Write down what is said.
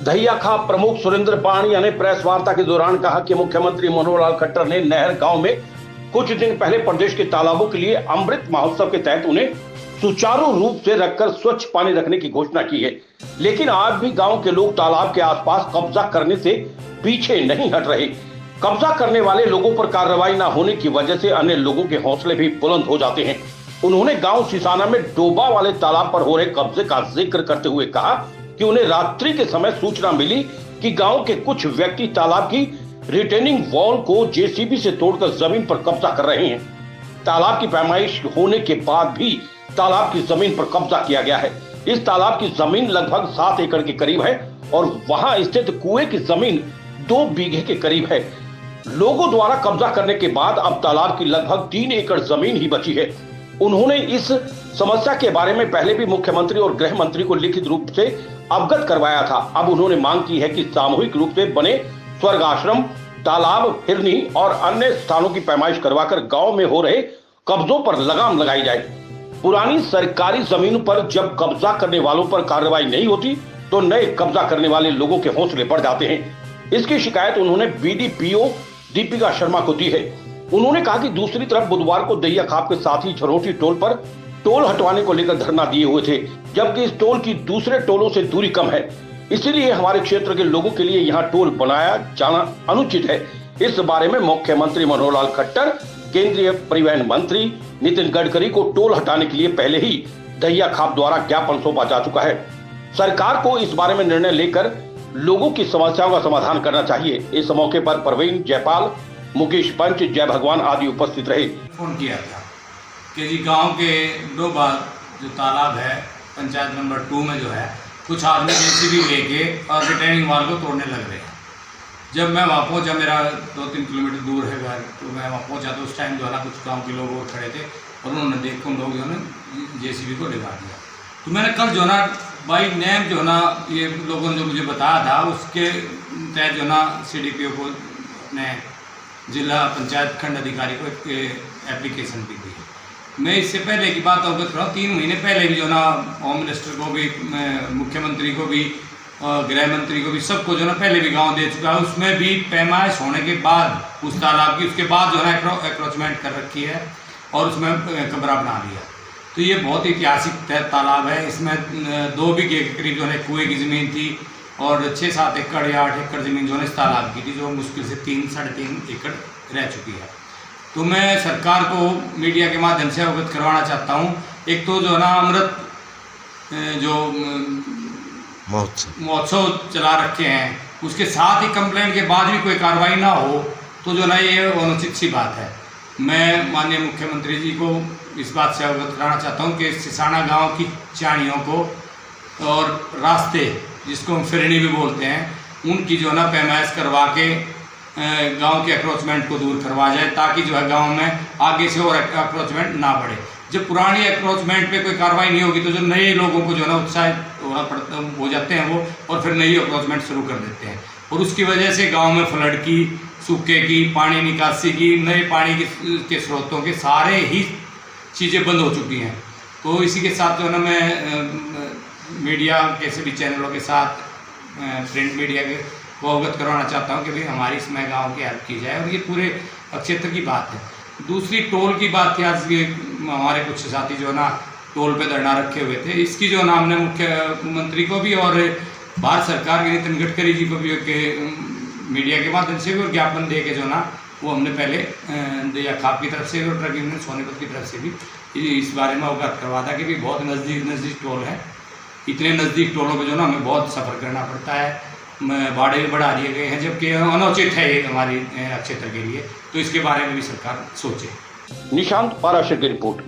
दहिया खाप प्रमुख सुरेंद्र पाणिया ने प्रेस वार्ता के दौरान कहा कि मुख्यमंत्री मनोहर लाल खट्टर ने नहर गांव में कुछ दिन पहले प्रदेश के तालाबों के लिए अमृत महोत्सव के तहत उन्हें सुचारू रूप से रखकर स्वच्छ पानी रखने की घोषणा की है, लेकिन आज भी गांव के लोग तालाब के आसपास कब्जा करने से पीछे नहीं हट रहे। कब्जा करने वाले लोगों पर कार्रवाई न होने की वजह से अन्य लोगों के हौसले भी बुलंद हो जाते हैं। उन्होंने गांव सिसाना में डोबा वाले तालाब पर हो रहे कब्जे का जिक्र करते हुए कहा कि उन्हें रात्रि के समय सूचना मिली कि गांव के कुछ व्यक्ति तालाब की रिटेनिंग वॉल को जेसीबी से तोड़कर जमीन पर कब्जा कर रहे हैं। तालाब की पैमाइश होने के बाद भी तालाब की जमीन पर कब्जा किया गया है। इस तालाब की जमीन लगभग 7 एकड़ के करीब है और वहां स्थित कुएं की जमीन 2 बीघे के करीब है। लोगों द्वारा कब्जा करने के बाद अब तालाब की लगभग 3 एकड़ जमीन ही बची है। उन्होंने इस समस्या के बारे में पहले भी मुख्यमंत्री और गृह मंत्री को लिखित रूप से अवगत करवाया था। अब उन्होंने मांग की है कि सामूहिक रूप से बने स्वर्ग आश्रम, तालाब, हिरनी और अन्य स्थानों की पैमाइश करवाकर गांव में हो रहे कब्जों पर लगाम लगाई जाए। पुरानी सरकारी जमीन पर जब कब्जा करने वालों पर कार्रवाई नहीं होती तो नए कब्जा करने वाले लोगों के हौसले बढ़ जाते हैं। इसकी शिकायत उन्होंने बीडीपीओ दीपिका शर्मा को दी है। उन्होंने कहा कि दूसरी तरफ बुधवार को दहिया खाप के साथ ही झरोटी टोल पर टोल हटवाने को लेकर धरना दिए हुए थे, जबकि इस टोल की दूसरे टोलों से दूरी कम है, इसीलिए हमारे क्षेत्र के लोगों के लिए यहाँ टोल बनाया जाना अनुचित है। इस बारे में मुख्यमंत्री मनोहर लाल खट्टर, केंद्रीय परिवहन मंत्री नितिन गडकरी को टोल हटाने के लिए पहले ही दहिया खाप द्वारा ज्ञापन सौंपा जा चुका है। सरकार को इस बारे में निर्णय लेकर लोगों की समस्याओं का समाधान करना चाहिए। इस मौके पर प्रवीण जयपाल, मुकेश पंच, जय भगवान आदि उपस्थित रहे। फोन किया था कि जी गांव के डोबा जो तालाब है पंचायत नंबर 2 में जो है कुछ आदमी जेसीबी लेके और रिटेनिंग वॉल को तोड़ने लग रहे हैं। जब मैं वहाँ पहुँचा, मेरा 2-3 किलोमीटर दूर है घर, तो मैं वहाँ पहुँचा तो उस टाइम जो है ना कुछ गाँव के लोग खड़े थे और उन्होंने देख कर लोग जो है ना जेसीबी को लगा दिया। तो मैंने कल जो है ना बाई नेम जो है ना ये लोगों ने जो मुझे बताया था उसके तहत जो है ना CDPO को अपने जिला पंचायत खंड अधिकारी को एप्लीकेशन भी दी। मैं इससे पहले की बात अवगत कराऊँ, 3 महीने पहले भी जो ना होम मिनिस्टर को भी, मुख्यमंत्री को भी, गृह मंत्री को भी, सबको जो ना पहले भी गांव दे चुका है। उसमें भी पैमाइश होने के बाद उस तालाब की, उसके बाद जो है एक्रोचमेंट कर रखी है और उसमें कमरा बना लिया। तो ये बहुत ऐतिहासिक तालाब है। इसमें 2 बीघे के करीब जो है कुएँ की ज़मीन थी और 6-7 एकड़ या 8 एकड़ ज़मीन जो है इस तालाब की थी, जो मुश्किल से 3-3.5 एकड़ रह चुकी है। तो मैं सरकार को मीडिया के माध्यम से अवगत करवाना चाहता हूँ। एक तो जो है ना अमृत जो महोत्सव चला रखे हैं, उसके साथ ही कंप्लेंट के बाद भी कोई कार्रवाई ना हो तो जो ना ये अनुचित सी बात है। मैं माननीय मुख्यमंत्री जी को इस बात से अवगत कराना चाहता हूँ कि सिसाना गाँव की चाणियों को और रास्ते, जिसको हम फिरनी भी बोलते हैं, उनकी जो है ना पैमाइश करवा के गांव के अक्रोचमेंट को दूर करवा जाए, ताकि जो है गांव में आगे से और अक्रोचमेंट ना बढ़े। जब पुरानी अक्रोचमेंट पे कोई कार्रवाई नहीं होगी तो जो नए लोगों को जो है ना उत्साहित हो जाते हैं वो, और फिर नई अक्रोचमेंट शुरू कर देते हैं, और उसकी वजह से गांव में फ्लड की, सूखे की, पानी निकासी की, नए पानी के स्रोतों के सारे ही चीज़ें बंद हो चुकी हैं। तो इसी के साथ जो है ना मैं मीडिया के सभी चैनलों के साथ, प्रिंट मीडिया के को अवगत करवाना चाहता हूँ कि भाई हमारी इसमें गांव की हेल्प की जाए, और ये पूरे क्षेत्र की बात है। दूसरी टोल की बात थी, आज ये हमारे कुछ साथी जो है ना टोल पे धरना रखे हुए थे, इसकी जो है ना हमने मुख्यमंत्री को भी और भारत सरकार के नितिन गडकरी जी को भी मीडिया के माध्यम से भी और ज्ञापन दे के जो है ना वो हमने पहले दहिया खाप की तरफ से और ट्रक यूनियन सोनीपत की तरफ से भी इस बारे में अवगत करवा था कि भाई बहुत नज़दीक टोल है। इतने नज़दीक टोलों पर जो ना हमें बहुत सफ़र करना पड़ता है, भाड़े भी बढ़ा दिए गए हैं, जबकि अनुचित है ये हमारे क्षेत्र के लिए। तो इसके बारे में भी सरकार सोचे। निशांत पाराशर की रिपोर्ट।